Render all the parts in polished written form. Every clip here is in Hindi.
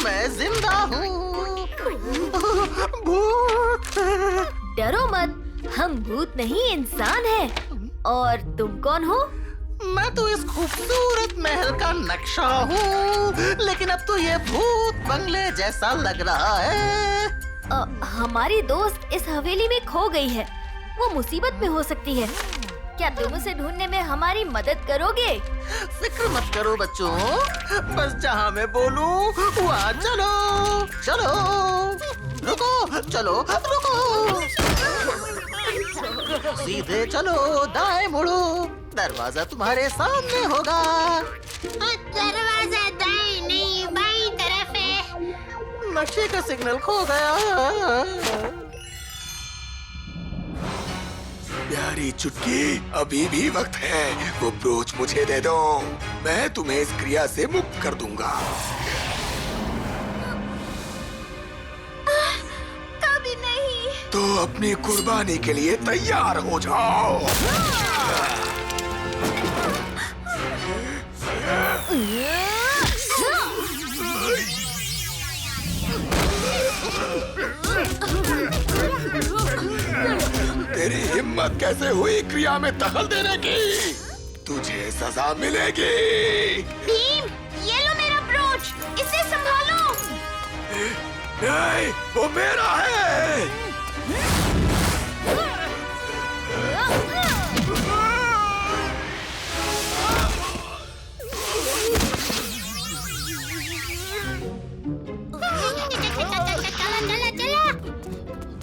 मैं जिंदा हूँ। भूत। डरो मत, हम भूत नहीं इंसान हैं। और तुम कौन हो? मैं तो इस खूबसूरत महल का नक्शा हूँ, लेकिन अब तो ये भूत बंगले जैसा लग रहा है। हमारी दोस्त इस हवेली में खो गई है। वो मुसीबत में हो सकती है। क्या तुम उसे ढूंढने में हमारी मदद करोगे? फिक्र मत करो बच्चों, बस जहाँ मैं बोलूँ वहाँ चलो। चलो, रुको, चलो, रुको। सीधे चलो, दाएं मुड़ो, दरवाजा तुम्हारे सामने होगा। दरवाजा दाएं नहीं बाईं तरफ है। नक्शे का सिग्नल खो गया। प्यारी चुटकी, अभी भी वक्त है। वो ब्रोच मुझे दे दो, मैं तुम्हें इस क्रिया से मुक्त कर दूंगा। कभी नहीं। तो अपनी कुर्बानी के लिए तैयार हो जाओ। तेरी हिम्मत कैसे हुई क्रिया में दखल देने की? तुझे सजा मिलेगी। भीम, ये लो मेरा ब्रोच, इसे संभालो। नहीं, वो मेरा है।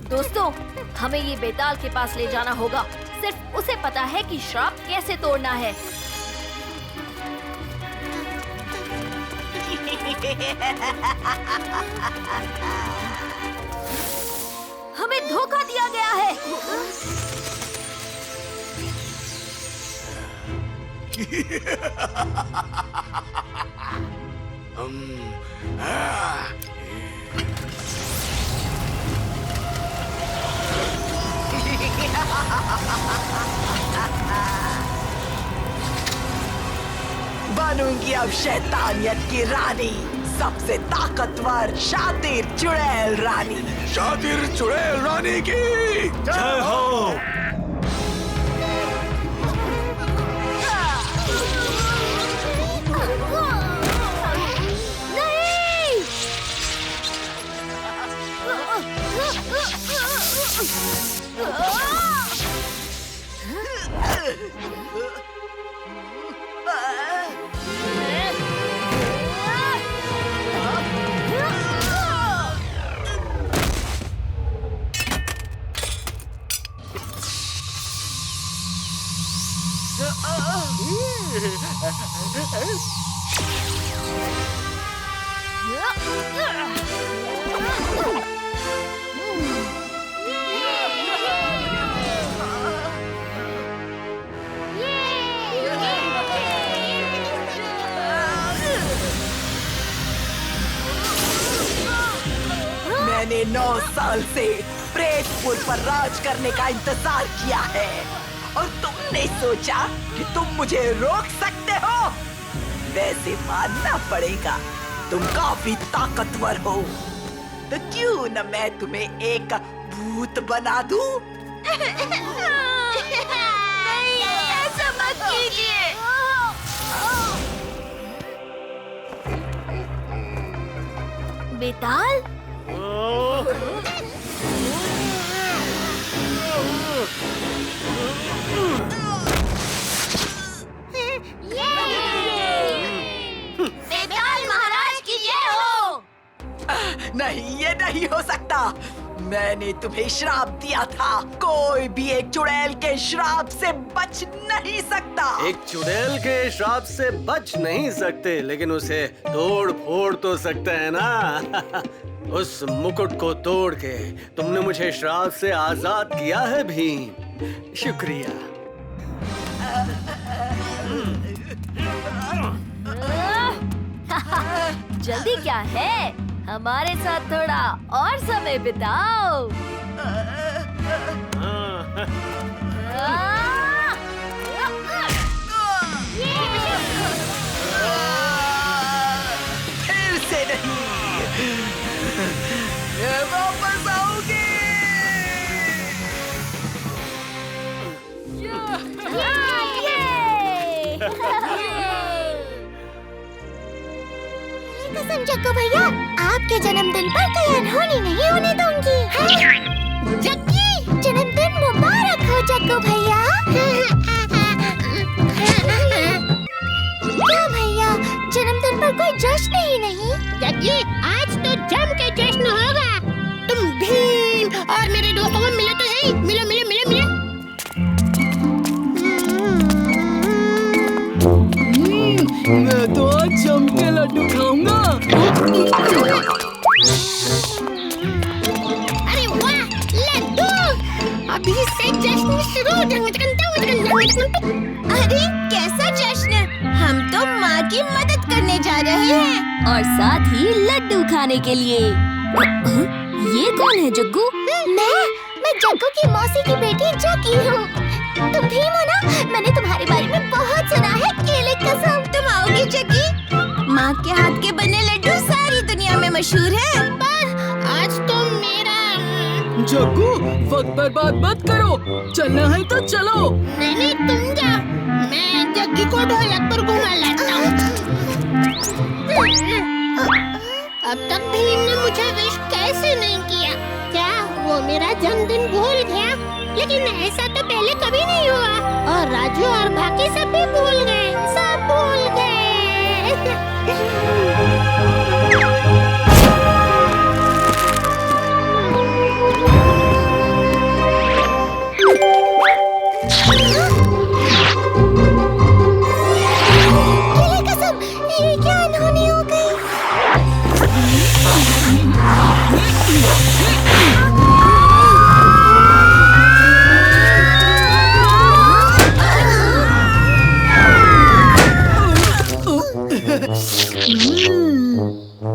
दोस्तों, हमें ये बेताल के पास ले जाना होगा। सिर्फ उसे पता है कि श्राप कैसे तोड़ना है। हमें धोखा दिया गया है। बनूंगी अब शैतानियत की रानी, सबसे ताकतवर शातिर चुड़ैल रानी। शातिर चुड़ैल रानी की जय हो। मैंने 9 साल से प्रेतपुर पर राज करने का इंतजार किया है, और तुमने सोचा कि तुम मुझे रोक सकते हो? वैसे मानना पड़ेगा, तुम काफी ताकतवर हो। तो क्यों न मैं तुम्हें एक भूत बना दूं? नहीं, ऐसा मत कीजिए। बेताल? बेताल महाराज की जय हो। नहीं, ये नहीं हो सकता। मैंने तुम्हें श्राप दिया था। कोई भी एक चुड़ैल के श्राप से बच नहीं सकता। एक चुड़ैल के श्राप से बच नहीं सकते, लेकिन उसे तोड़ फोड़ तो सकते हैं ना। उस मुकुट को तोड़ के तुमने मुझे श्राप से आजाद किया है भीम। शुक्रिया। जल्दी क्या है, हमारे साथ थोड़ा और समय बिताओ। फिर से जग्गू भैया, आपके जन्मदिन पर कोई अनहोनी नहीं होने दूंगी। जग्गी, जन्मदिन मुबारक हो जग्गू भैया। क्या भैया, जन्मदिन पर कोई जश्न ही नहीं? जग्गी, आज तो जम के जश्न होगा। तुम भीम और मेरे दोस्तों को मिलो तो सही। मिलो मिलो मिलो मिलो। मैं तो आज जम के लड्डू खाऊंगा। अरे वाह, लड्डू! अभी से जश्न शुरू। अरे कैसा जश्न? हम तो माँ की मदद करने जा रहे हैं और साथ ही लड्डू खाने के लिए। ये कौन है जग्गू? मैं जग्गू की मौसी की बेटी जग्गी हूँ। तुम भीम हो ना? मैंने तुम्हारे बारे में बहुत सुना है। केले कसम, तुम आओगी जग्गी? माँ के हाथ के बने लड्डू सारी दुनिया में मशहूर है। पर आज तो मेरा जग्गू, वक्त बर्बाद मत करो। चलना है तो चलो। नहीं, तुम जाओ। मैं जग्गी को ढोलक पर घुमा लाता हूँ। अब तक भीम ने मुझे विश कैसे नहीं किया? क्या वो मेरा जन्मदिन भूल गया? लेकिन ऐसा तो पहले कभी नहीं हुआ। और राजू और बाकी सब भी भूल गए। सब भूल गए। केले कसम, ये क्या अनहोनी हो गई?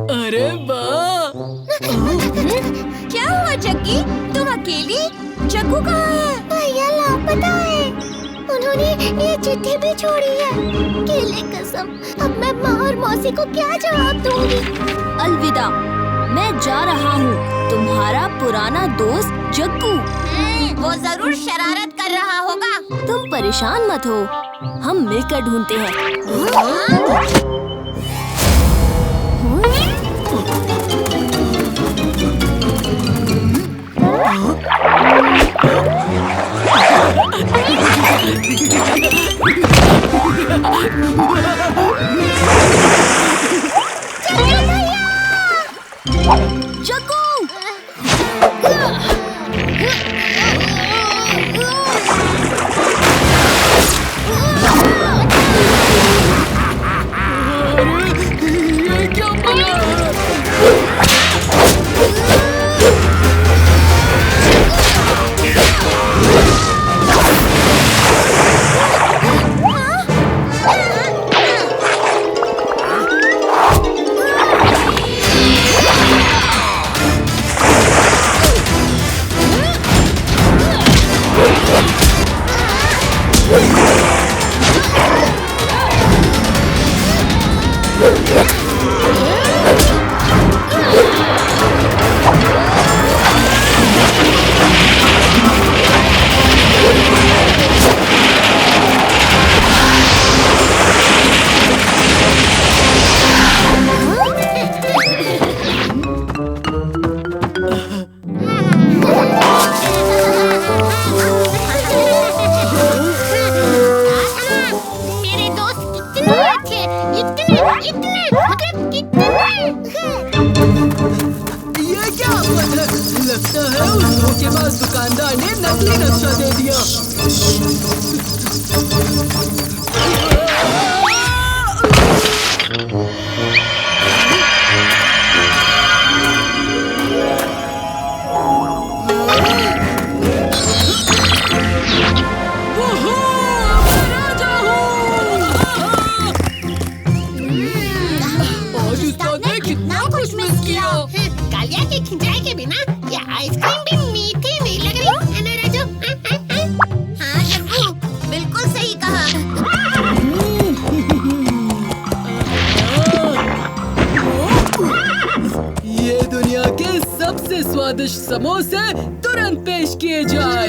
अरे वाह! क्या हुआ जग्गी? तुम अकेली? जग्गू कहाँ है? भैया लापता है। उन्होंने ये चिट्ठी भी छोड़ी है। केले कसम, अब मैं माँ और मौसी को क्या जवाब दूंगी? अलविदा, मैं जा रहा हूँ। तुम्हारा पुराना दोस्त जग्गू। वो जरूर शरारत कर रहा होगा। तुम परेशान मत हो, हम मिलकर ढूंढते हैं। जग्गू! ये क्या बना? मेरे दोस्त कितने अच्छे, इतने मतलब कितने। ये क्या? लगता है उस धोखेबाज दुकानदार ने नकली नक्शा दे दिया। कितना कुछ मिस किया। कालिया के खिंचाई के बिना ये आइसक्रीम भी मीठी नहीं लग रही है ना राजू? हाँ जग्गू, बिल्कुल सही कहा। ये दुनिया के सबसे स्वादिष्ट समोसे तुरंत पेश किए जाए।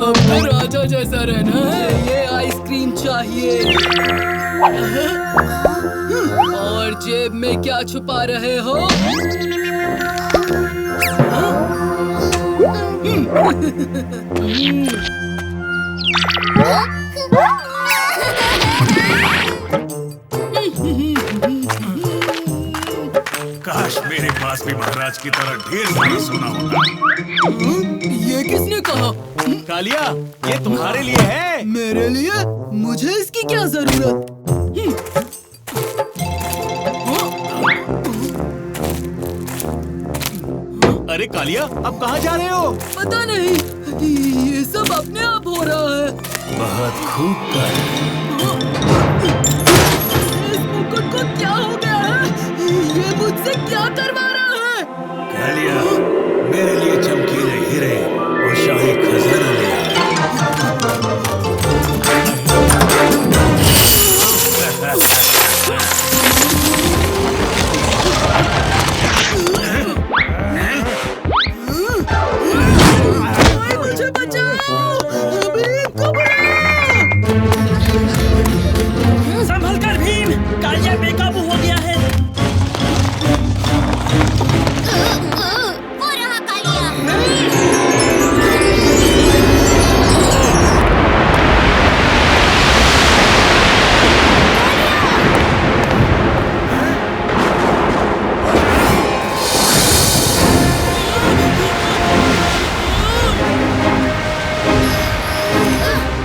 अब तो राजा जैसा रहना है। चाहिए। और जेब में क्या छुपा रहे हो? काश मेरे पास भी महाराज की तरह ढेर सारा सोना होता। ये किसने कहा? कालिया, ये तुम्हारे लिए है। मेरे लिए? मुझे इसकी क्या जरूरत? अरे कालिया, अब कहाँ जा रहे हो? पता नहीं, ये सब अपने आप हो रहा है। बहुत खूब कर। इस मुकुट को क्या हो गया है? ये मुझसे क्या करवा रहा है? कालिया, मेरे लिए चमकीले हीरे और शाही खजाना ले मुझे बचाओ! संभल कर भीम, कालिया बेकाबू हो गया है। वो रहा कालिया।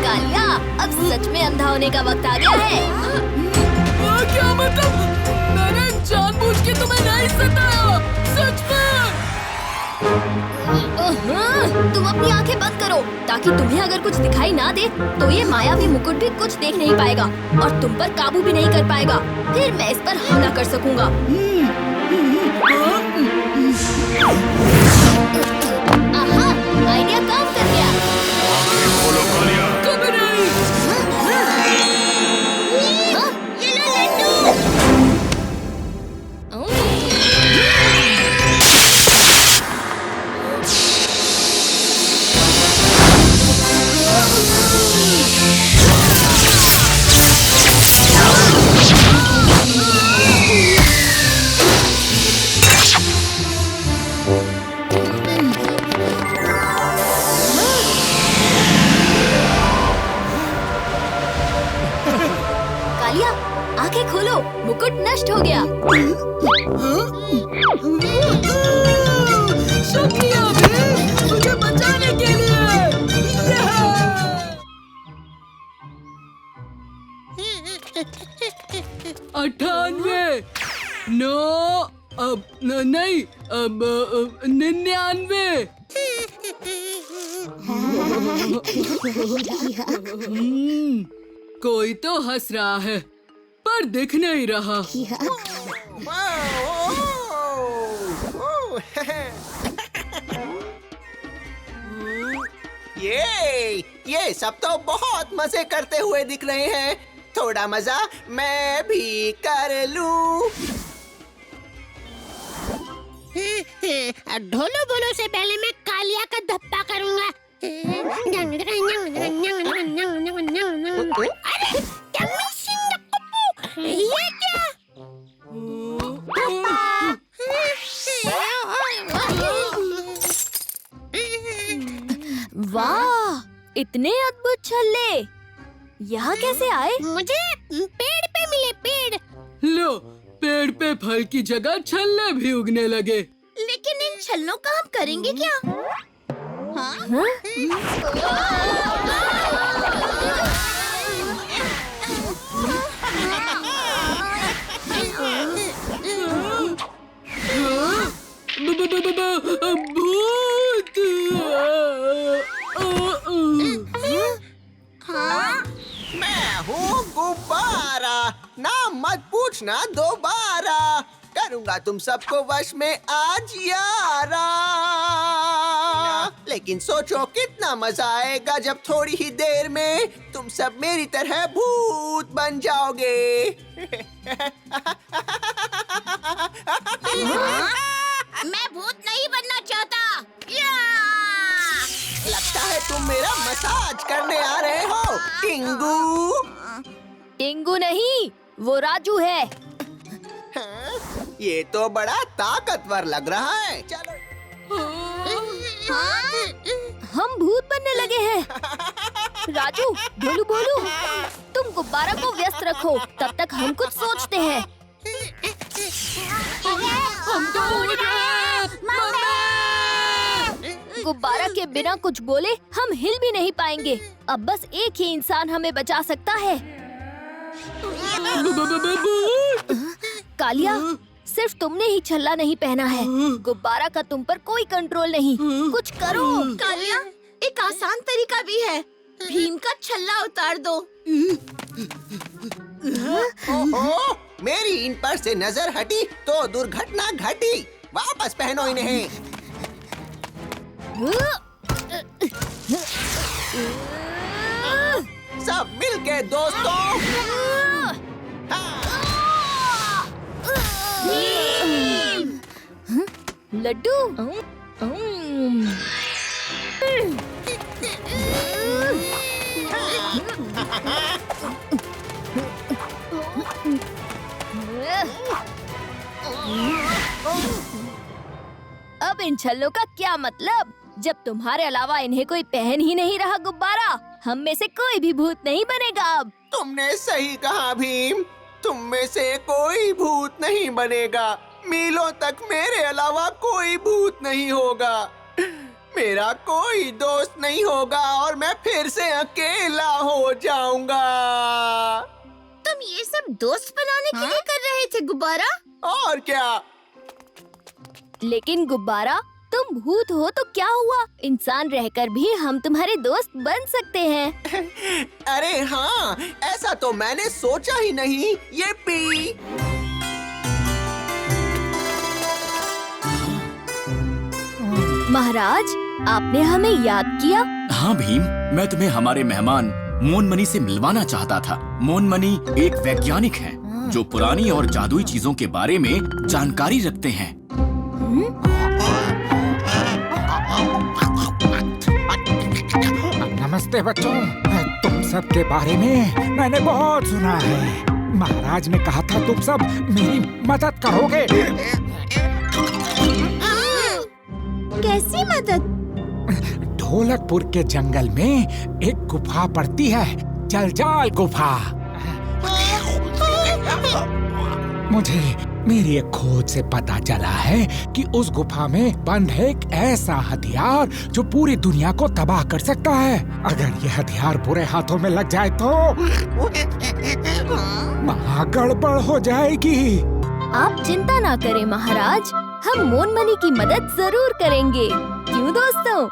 कालिया, अब सच में अंधा होने का वक्त आ गया है। क्या मतलब? मैंने जानबूझ के तुम्हें नहीं सताया, सच में। तुम अपनी आंखें बंद करो, ताकि तुम्हें अगर कुछ दिखाई ना दे तो ये मायावी मुकुट भी कुछ देख नहीं पाएगा और तुम पर काबू भी नहीं कर पाएगा। फिर मैं इस पर हमला कर सकूंगा। आहा, आइडिया काम कर गया। बोलो कालिया। कभी नहीं। हाँ? ये लो लड्डू। कालिया, आंखें खोलो, मुकुट नष्ट हो गया। शुक्रिया भीम, मुझे बचाने के लिए। 98, 9, अब नहीं, अब 99। कोई तो हंस रहा है, पर दिख नहीं रहा। ये सब तो बहुत मजे करते हुए दिख रहे हैं। थोड़ा मजा मैं भी कर लूं। ढोलो बोलो से पहले मैं कालिया का धप्पा करूंगा। अरे टम्मी सिंह पप्पू, ये क्या? वाह, इतने अद्भुत छल्ले यहाँ कैसे आए? मुझे पेड़ पे मिले, पेड़। लो, पेड़ पे फल की जगह छल्ले भी उगने लगे। लेकिन इन छल्लों का हम करेंगे क्या? हाँ? भूत! हाँ? मैं हूँ गुब्बारा, नाम मत पूछना दोबारा। करूंगा तुम सबको वश में आज यारा। लेकिन सोचो कितना मजा आएगा जब थोड़ी ही देर में तुम सब मेरी तरह भूत बन जाओगे। मैं भूत नहीं बनना चाहता। लगता है तुम मेरा मसाज करने आ रहे हो, टिंगू। टिंगू नहीं, वो राजू है। ये तो बड़ा ताकतवर लग रहा है। चलो हम भूत बनने लगे हैं। राजू, भोलू भोलू, तुम गुब्बारा को व्यस्त रखो, तब तक हम कुछ सोचते हैं। गुब्बारा के बिना कुछ बोले हम हिल भी नहीं पाएंगे। अब बस एक ही इंसान हमें बचा सकता है। कालिया, सिर्फ तुमने ही छल्ला नहीं पहना है। गुब्बारा का तुम पर कोई कंट्रोल नहीं। कुछ करो। कालिया, एक आसान तरीका भी है। भीम का छल्ला उतार दो। ओहो, मेरी इन पर से नजर हटी तो दुर्घटना घटी। वापस पहनो इन्हें। सब मिलके दोस्तों। लड्डू। अब इन छल्लों का क्या मतलब? जब तुम्हारे अलावा इन्हें कोई पहन ही नहीं रहा गुब्बारा, हम में से कोई भी भूत नहीं बनेगा अब। तुमने सही कहा भीम, तुम में से कोई भूत नहीं बनेगा। मीलों तक मेरे अलावा कोई भूत नहीं होगा। मेरा कोई दोस्त नहीं होगा और मैं फिर से अकेला हो जाऊंगा। तुम ये सब दोस्त बनाने के लिए कर रहे थे गुब्बारा? और क्या? लेकिन गुब्बारा, तुम भूत हो तो क्या हुआ? इंसान रहकर भी हम तुम्हारे दोस्त बन सकते हैं। अरे हाँ, ऐसा तो मैंने सोचा ही नहीं। ये पी। महाराज, आपने हमें याद किया? हाँ भीम, मैं तुम्हें हमारे मेहमान मोनमनी से मिलवाना चाहता था। मोनमनी एक वैज्ञानिक हैं जो पुरानी और जादुई चीजों के बारे में जानकारी रखते हैं। नमस्ते बच्चों, तुम सब के बारे में मैंने बहुत सुना है। महाराज ने कहा था तुम सब मेरी मदद करोगे। कैसी मदद? ढोलकपुर के जंगल में एक गुफा पड़ती है, जलजाल गुफा। मुझे मेरी एक खोज से पता चला है कि उस गुफा में बंद है एक ऐसा हथियार जो पूरी दुनिया को तबाह कर सकता है। अगर यह हथियार बुरे हाथों में लग जाए तो महागड़बड़ हो जाएगी। आप चिंता ना करें महाराज, हम मोनमनी की मदद जरूर करेंगे। क्यों दोस्तों?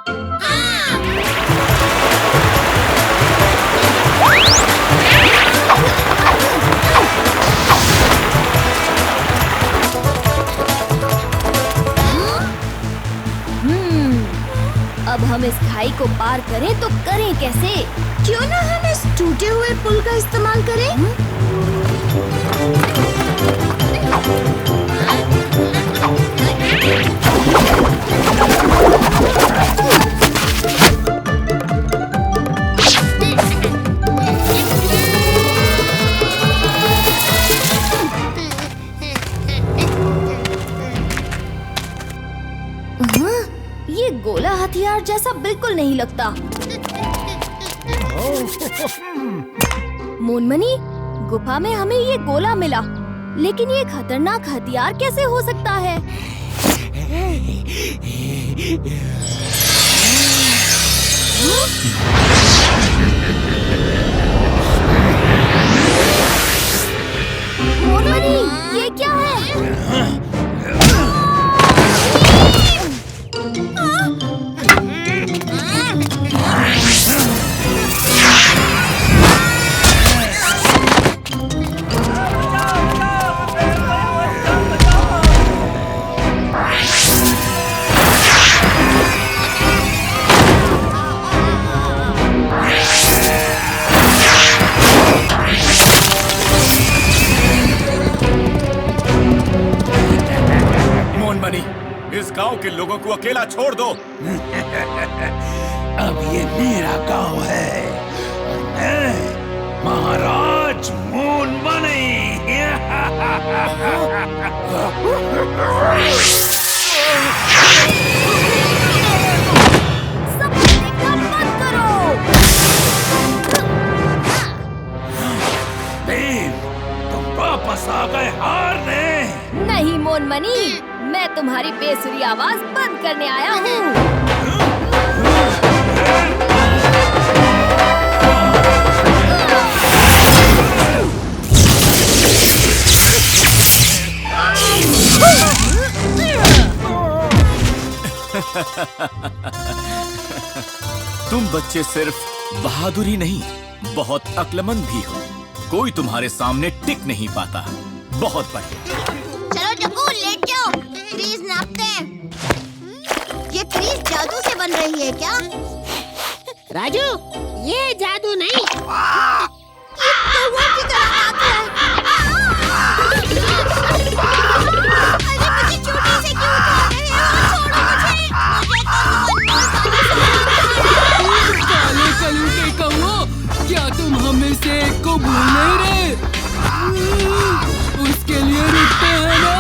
अब हम इस खाई को पार करें तो करें कैसे? क्यों ना हम इस टूटे हुए पुल का इस्तेमाल करें? ये गोला हथियार जैसा बिल्कुल नहीं लगता। मोनमनी, गुफा में हमें ये गोला मिला, लेकिन ये खतरनाक हथियार कैसे हो सकता है? मोनमनी, ये क्या है? इस गांव के लोगों को अकेला छोड़ दो। अब ये मेरा गांव है, मैं महाराज सब देखना बंद करो। तुम वापस आ गए हारने। नहीं मोनमनी, मैं तुम्हारी बेसुरी आवाज बंद करने आया हूँ। तुम बच्चे सिर्फ बहादुरी नहीं, बहुत अक्लमंद भी हो। कोई तुम्हारे सामने टिक नहीं पाता। बहुत बढ़िया। चलो जग्गू लेट जाओ, ट्रीज नापते हैं। ये ट्रीज जादू से बन रही है क्या? राजू, ये जादू नहीं, ये कौवा की तरह नाचता है। अरे मुझे चोटी से क्यों उठा रहे हो? छोड़ो मुझे। काले कलू के कौवो, क्या तुम हमें से एक को भूल नहीं रहे? उसके लिए रुकते हैं ना?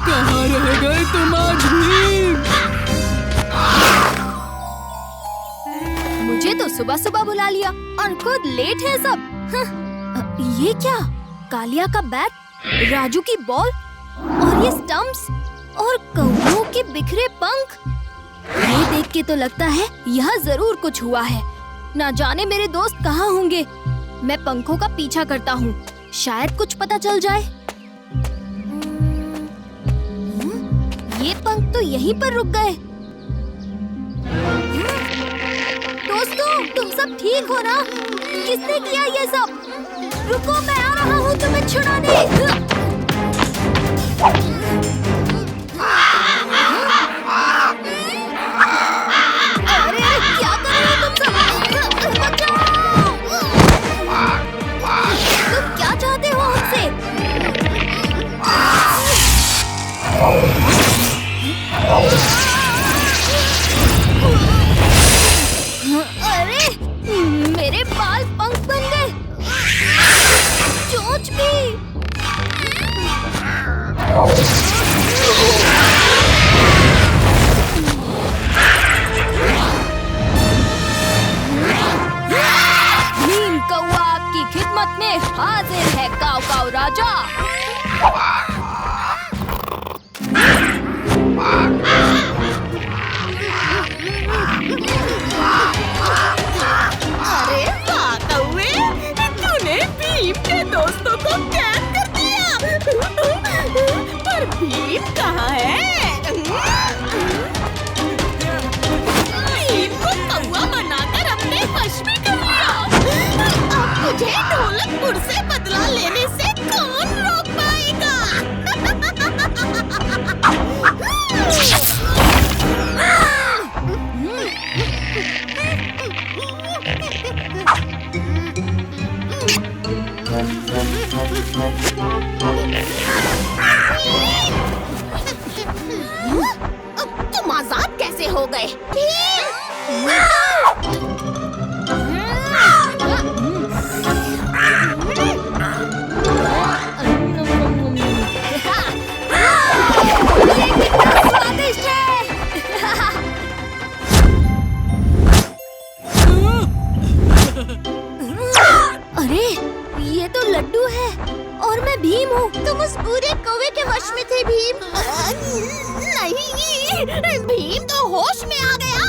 कहाँ रह गए तुम आज भी? मुझे तो सुबह सुबह बुला लिया और खुद लेट है सब। ये क्या? कालिया का बैट, राजू की बॉल और ये स्टंप्स और कौवों के बिखरे पंख। ये देख के तो लगता है यहाँ जरूर कुछ हुआ है। ना जाने मेरे दोस्त कहाँ होंगे। मैं पंखों का पीछा करता हूँ, शायद कुछ पता चल जाए। ये पंख तो यहीं पर रुक गए। दोस्तों, तुम सब ठीक हो ना? किसने किया ये सब? रुको, मैं आ रहा हूँ तुम्हें छुड़ाने। अरे क्या कर रहे हो तुम सब? बचाओ! तुम क्या चाहते हो हमसे? अरे मेरे बाल पंख बन गए, चोंच भी। भीम कौवा आपकी खिदमत में हाजिर है, काव काव राजा। अरे वाह कौवे, तूने भीम के दोस्तों को कैद कर दिया। पर भीम कहाँ है? भीम को कौवा बनाकर अपने वश में कर लिया। अब मुझे ढोलकपुर से बदला लेने से कौन रोक पाएगा? तुम आजाद कैसे हो गए? स्वादिष्ट है। अरे ये तो लड्डू है और मैं भीम हूँ। तुम उस पूरे कौवे के वश में थे भीम। नहीं, भीम तो होश में आ गया।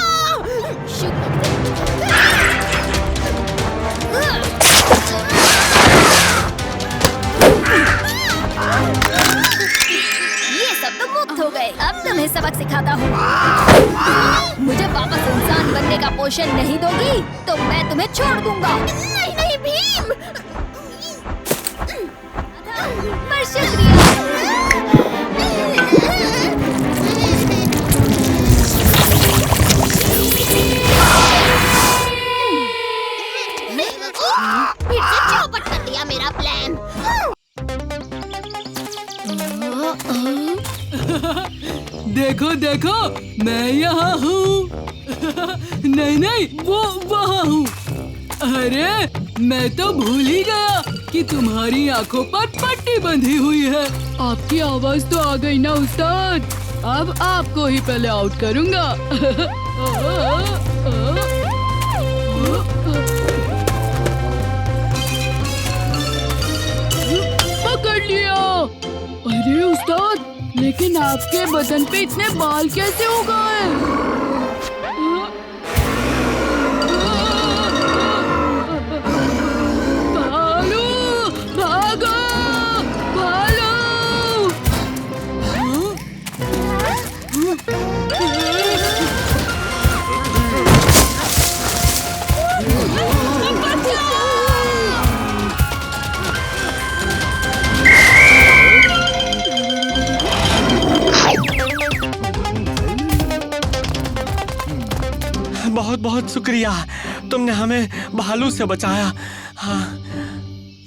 ये सब तो मुक्त हो गए। अब तुम्हें सबक सिखाता हूँ। मुझे वापस इंसान बनने का पोषण नहीं दोगी तो मैं तुम्हें छोड़ दूंगा। नहीं नहीं भीम। पर शुक्रिया। फिर से चौपट कर दिया मेरा प्लान। देखो देखो, मैं यहाँ हूँ। नहीं नहीं, वो वहाँ हूँ। अरे मैं तो भूल ही गया कि तुम्हारी आंखों पर पट्टी बंधी हुई है। आपकी आवाज तो आ गई ना उस्ताद, अब आपको ही पहले आउट करूंगा। पकड़ लिया। अरे उस्ताद, लेकिन आपके बदन पे इतने बाल कैसे हो गए? बहुत बहुत शुक्रिया, तुमने हमें भालू से बचाया। हाँ।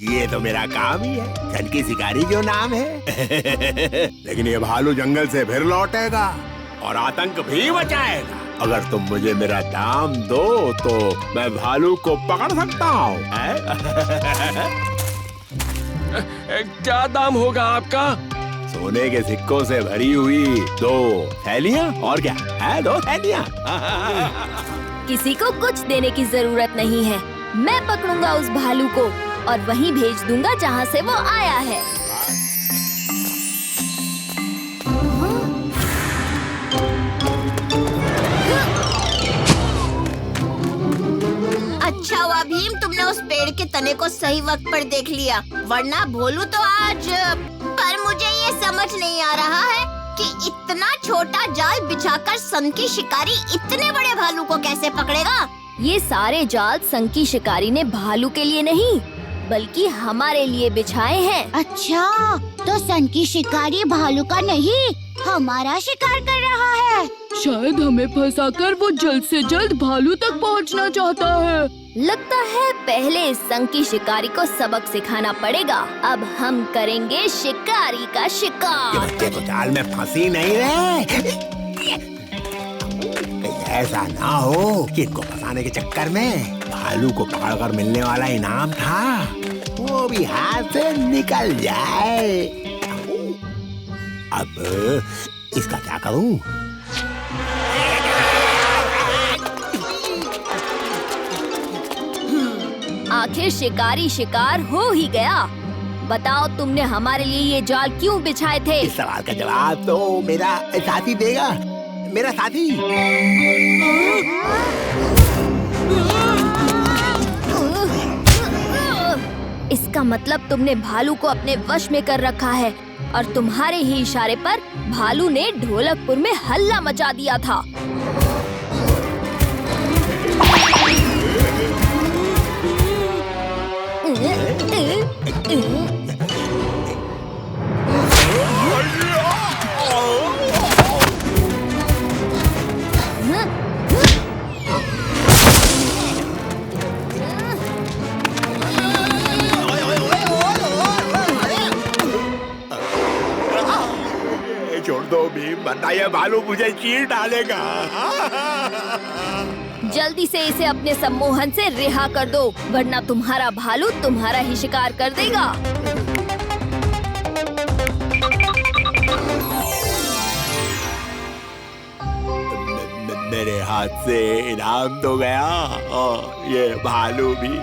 ये तो मेरा काम ही है, जन की शिकारी जो नाम है। लेकिन ये भालू जंगल से फिर लौटेगा और आतंक भी बचाएगा। अगर तुम मुझे मेरा दाम दो तो मैं भालू को पकड़ सकता हूँ। क्या दाम होगा आपका? सोने के सिक्कों से भरी हुई 2 थैलियाँ। और क्या है, 2 थैलियाँ। किसी को कुछ देने की जरूरत नहीं है। मैं पकड़ूंगा उस भालू को और वहीं भेज दूंगा जहाँ से वो आया है। अच्छा हुआ भीम, तुमने उस पेड़ के तने को सही वक्त पर देख लिया, वरना भोलू तो आज। पर मुझे ये समझ नहीं आ रहा है कि इतना छोटा जाल बिछाकर सन की शिकारी इतने बड़े भालू को कैसे पकड़ेगा। ये सारे जाल सन की शिकारी ने भालू के लिए नहीं बल्कि हमारे लिए बिछाए हैं। अच्छा, तो सन की शिकारी भालू का नहीं हमारा शिकार कर रहा है। शायद हमें फंसाकर वो जल्द से जल्द भालू तक पहुंचना चाहता है। लगता है पहले इस संग की शिकारी को सबक सिखाना पड़ेगा। अब हम करेंगे शिकारी का शिकार। ये बच्चे तो जाल में फंसी नहीं रहे। ऐसा ना हो कि इनको फंसाने के चक्कर में भालू को पकड़कर मिलने वाला इनाम था वो भी हाथ से निकल जाए। अब इसका क्या करूं? आखिर शिकारी शिकार हो ही गया। बताओ, तुमने हमारे लिए ये जाल क्यों बिछाए थे? इस सवाल का जवाब तो मेरा साथी देगा। मेरा साथी। इसका मतलब तुमने भालू को अपने वश में कर रखा है और तुम्हारे ही इशारे पर भालू ने ढोलकपुर में हल्ला मचा दिया था। छोड़ दो भीम, वरना ये भालू मुझे चीर डालेगा। जल्दी से इसे अपने सम्मोहन से रिहा कर दो, वरना तुम्हारा भालू तुम्हारा ही शिकार कर देगा। मेरे हाथ से इनाम तो गया और ये भालू भी।